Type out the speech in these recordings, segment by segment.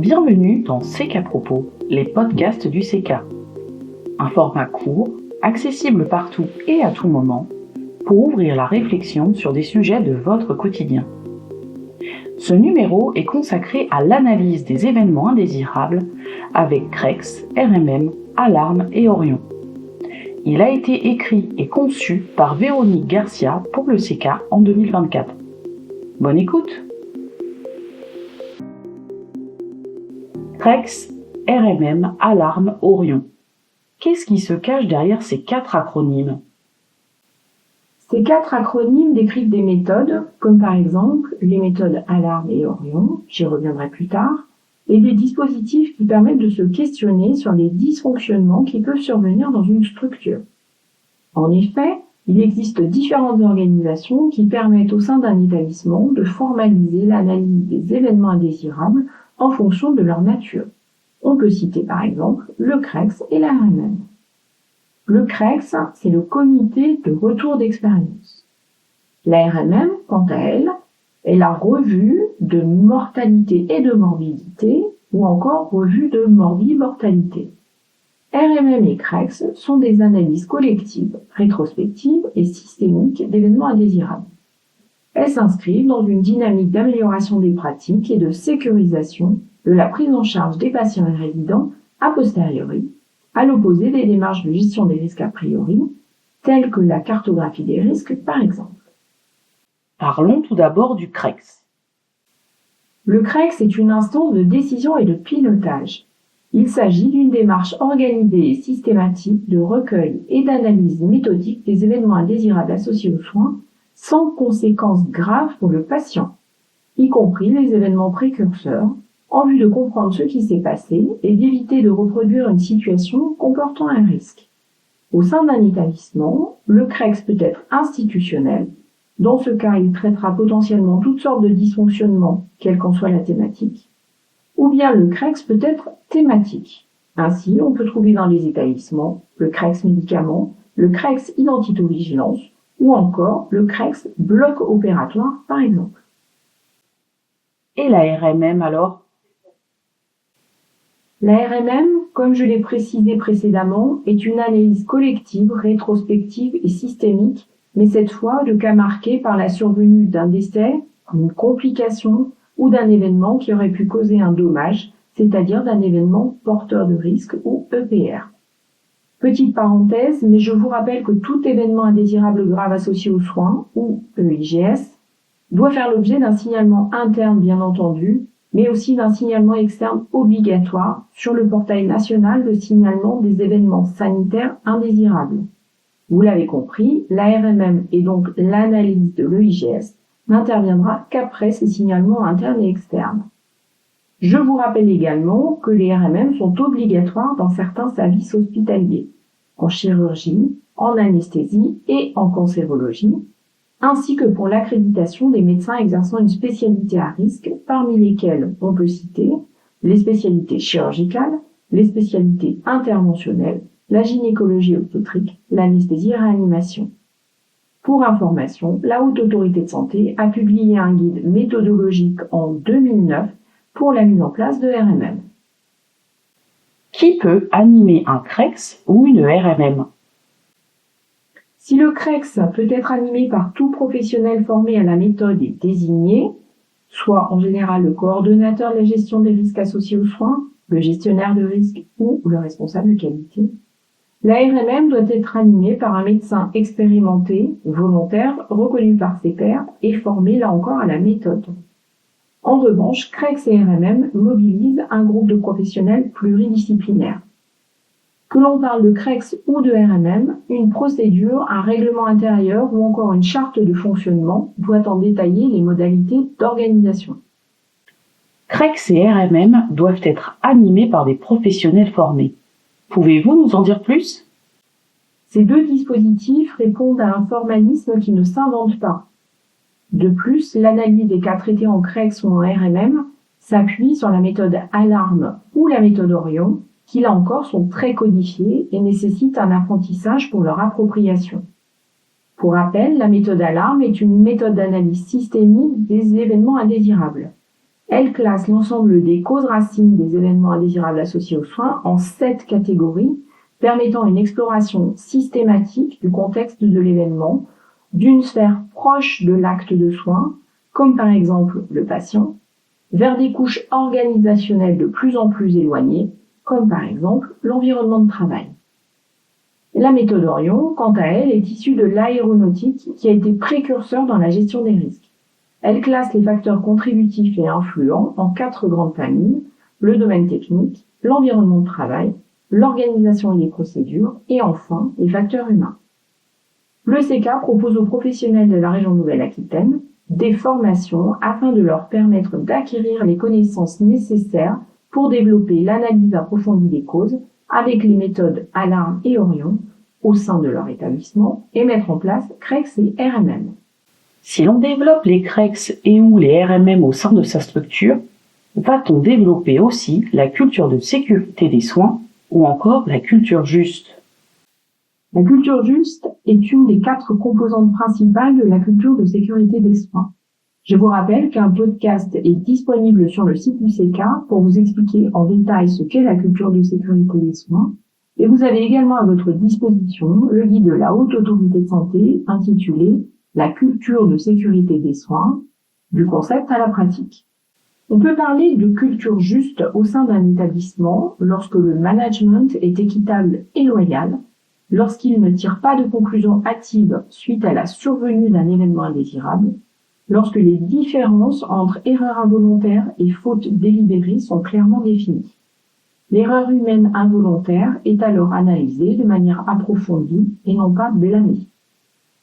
Bienvenue dans C'est qu'à propos, les podcasts du CK. Un format court, accessible partout et à tout moment, pour ouvrir la réflexion sur des sujets de votre quotidien. Ce numéro est consacré à l'analyse des événements indésirables avec Krex, RMM, Alarme et Orion. Il a été écrit et conçu par Véronique Garcia pour le CK en 2024. Bonne écoute! Krex, RMM, Alarme, Orion. Qu'est-ce qui se cache derrière ces 4 acronymes? Ces 4 acronymes décrivent des méthodes, comme par exemple les méthodes Alarme et Orion, j'y reviendrai plus tard, et des dispositifs qui permettent de se questionner sur les dysfonctionnements qui peuvent survenir dans une structure. En effet, il existe différentes organisations qui permettent au sein d'un établissement de formaliser l'analyse des événements indésirables en fonction de leur nature. On peut citer par exemple le Krex et la RMM. Le Krex, c'est le comité de retour d'expérience. La RMM, quant à elle, est la revue de mortalité et de morbidité, ou encore revue de morbimortalité. RMM et Krex sont des analyses collectives, rétrospectives et systémiques d'événements indésirables. Elles s'inscrivent dans une dynamique d'amélioration des pratiques et de sécurisation de la prise en charge des patients et résidents a posteriori, à l'opposé des démarches de gestion des risques a priori, telles que la cartographie des risques par exemple. Parlons tout d'abord du Krex. Le Krex est une instance de décision et de pilotage. Il s'agit d'une démarche organisée et systématique de recueil et d'analyse méthodique des événements indésirables associés aux soins, sans conséquences graves pour le patient, y compris les événements précurseurs, en vue de comprendre ce qui s'est passé et d'éviter de reproduire une situation comportant un risque. Au sein d'un établissement, le Krex peut être institutionnel. Dans ce cas, il traitera potentiellement toutes sortes de dysfonctionnements, quelle qu'en soit la thématique. Ou bien le Krex peut être thématique. Ainsi, on peut trouver dans les établissements le Krex médicaments, le Krex identito-vigilance, ou encore le Krex bloc opératoire par exemple. Et la RMM alors? La RMM, comme je l'ai précisé précédemment, est une analyse collective, rétrospective et systémique, mais cette fois de cas marqués par la survenue d'un décès, d'une complication ou d'un événement qui aurait pu causer un dommage, c'est-à-dire d'un événement porteur de risque ou EPR. Petite parenthèse, mais je vous rappelle que tout événement indésirable grave associé aux soins, ou EIGS, doit faire l'objet d'un signalement interne bien entendu, mais aussi d'un signalement externe obligatoire sur le portail national de signalement des événements sanitaires indésirables. Vous l'avez compris, la RMM et donc l'analyse de l'EIGS n'interviendra qu'après ces signalements internes et externes. Je vous rappelle également que les RMM sont obligatoires dans certains services hospitaliers, en chirurgie, en anesthésie et en cancérologie, ainsi que pour l'accréditation des médecins exerçant une spécialité à risque, parmi lesquelles on peut citer les spécialités chirurgicales, les spécialités interventionnelles, la gynécologie obstétrique, l'anesthésie et réanimation. Pour information, la Haute Autorité de Santé a publié un guide méthodologique en 2009 pour la mise en place de RMM. Qui peut animer un Krex ou une RMM? Si le Krex peut être animé par tout professionnel formé à la méthode et désigné, soit en général le coordonnateur de la gestion des risques associés aux soins, le gestionnaire de risque ou le responsable de qualité, la RMM doit être animée par un médecin expérimenté, volontaire, reconnu par ses pairs et formé là encore à la méthode. En revanche, Krex et RMM mobilisent un groupe de professionnels pluridisciplinaires. Que l'on parle de Krex ou de RMM, une procédure, un règlement intérieur ou encore une charte de fonctionnement doit en détailler les modalités d'organisation. Krex et RMM doivent être animés par des professionnels formés. Pouvez-vous nous en dire plus? Ces 2 dispositifs répondent à un formalisme qui ne s'invente pas. De plus, l'analyse des cas traités en Krex ou en RMM s'appuie sur la méthode Alarme ou la méthode Orion, qui là encore sont très codifiées et nécessitent un apprentissage pour leur appropriation. Pour rappel, la méthode Alarme est une méthode d'analyse systémique des événements indésirables. Elle classe l'ensemble des causes racines des événements indésirables associés aux soins en 7 catégories, permettant une exploration systématique du contexte de l'événement, d'une sphère proche de l'acte de soin, comme par exemple le patient, vers des couches organisationnelles de plus en plus éloignées, comme par exemple l'environnement de travail. La méthode Orion, quant à elle, est issue de l'aéronautique qui a été précurseur dans la gestion des risques. Elle classe les facteurs contributifs et influents en 4 grandes familles, le domaine technique, l'environnement de travail, l'organisation et les procédures, et enfin les facteurs humains. Le CK propose aux professionnels de la région Nouvelle-Aquitaine des formations afin de leur permettre d'acquérir les connaissances nécessaires pour développer l'analyse approfondie des causes avec les méthodes Alarme et Orion au sein de leur établissement et mettre en place CREX et RMM. Si l'on développe les CREX et ou les RMM au sein de sa structure, va-t-on développer aussi la culture de sécurité des soins ou encore la culture juste? La culture juste est une des 4 composantes principales de la culture de sécurité des soins. Je vous rappelle qu'un podcast est disponible sur le site du CK pour vous expliquer en détail ce qu'est la culture de sécurité des soins, et vous avez également à votre disposition le guide de la Haute Autorité de Santé intitulé « La culture de sécurité des soins, du concept à la pratique ». On peut parler de culture juste au sein d'un établissement lorsque le management est équitable et loyal, lorsqu'il ne tire pas de conclusions hâtives suite à la survenue d'un événement indésirable, lorsque les différences entre erreurs involontaires et fautes délibérées sont clairement définies. L'erreur humaine involontaire est alors analysée de manière approfondie et non pas blâmée.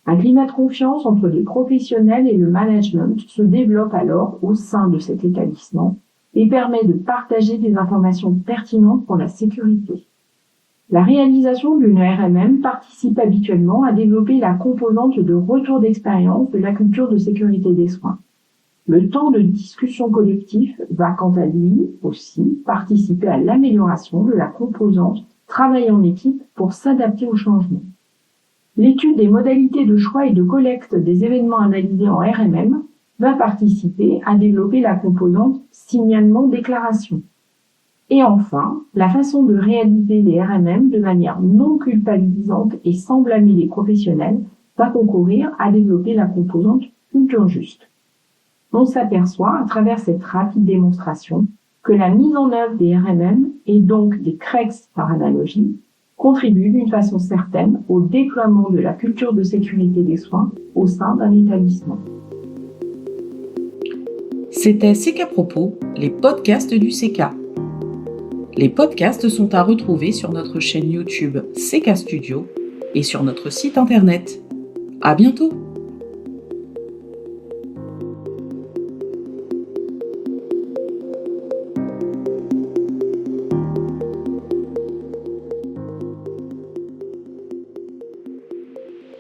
Un climat de confiance entre les professionnels et le management se développe alors au sein de cet établissement et permet de partager des informations pertinentes pour la sécurité. La réalisation d'une RMM participe habituellement à développer la composante de retour d'expérience de la culture de sécurité des soins. Le temps de discussion collectif va quant à lui aussi participer à l'amélioration de la composante travail en équipe pour s'adapter au changement. L'étude des modalités de choix et de collecte des événements analysés en RMM va participer à développer la composante signalement-déclaration. Et enfin, la façon de réaliser les RMM de manière non culpabilisante et sans blâmer les professionnels va concourir à développer la composante culture juste. On s'aperçoit à travers cette rapide démonstration que la mise en œuvre des RMM et donc des CREX par analogie contribue d'une façon certaine au déploiement de la culture de sécurité des soins au sein d'un établissement. C'était CK Propos, les podcasts du CK. Les podcasts sont à retrouver sur notre chaîne YouTube CK Studio et sur notre site internet. À bientôt!